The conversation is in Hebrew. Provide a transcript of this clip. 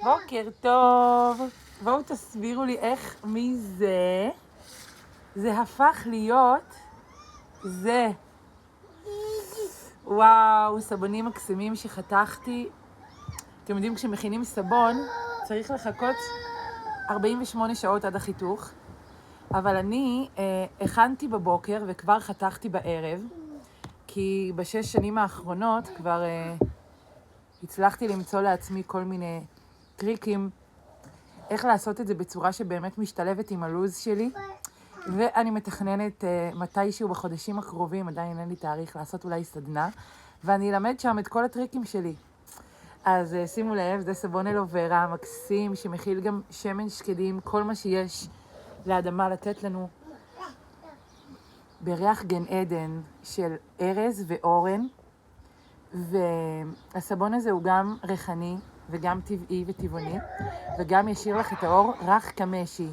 בוקר טוב. בואו תסבירו לי מי זה. זה הפך להיות זה. וואו, סבונים מקסימים שחתכתי. אתם יודעים, כשמכינים סבון צריך לחכות 48 שעות עד החיתוך, אבל אני הכנתי בבוקר וכבר חתכתי בערב, כי בשש שנים האחרונות כבר הצלחתי למצוא לעצמי כל מיני טריקים איך לעשות את זה בצורה שבאמת משתלבת עם הלוז שלי, ואני מתכננת מתישהו בחודשים הקרובים, עדיין אין לי תאריך, לעשות אולי סדנה, ואני אלמד שם את כל הטריקים שלי. אז שימו לב, זה סבון אלוברה מקסים שמכיל גם שמן שקדים, כל מה שיש לאדמה לתת לנו בריח גן עדן של ארז ואורן. והסבון הזה הוא גם ריחני וגם טבעי וטבעוני, וגם ישאיר לך את האור רך כמשי.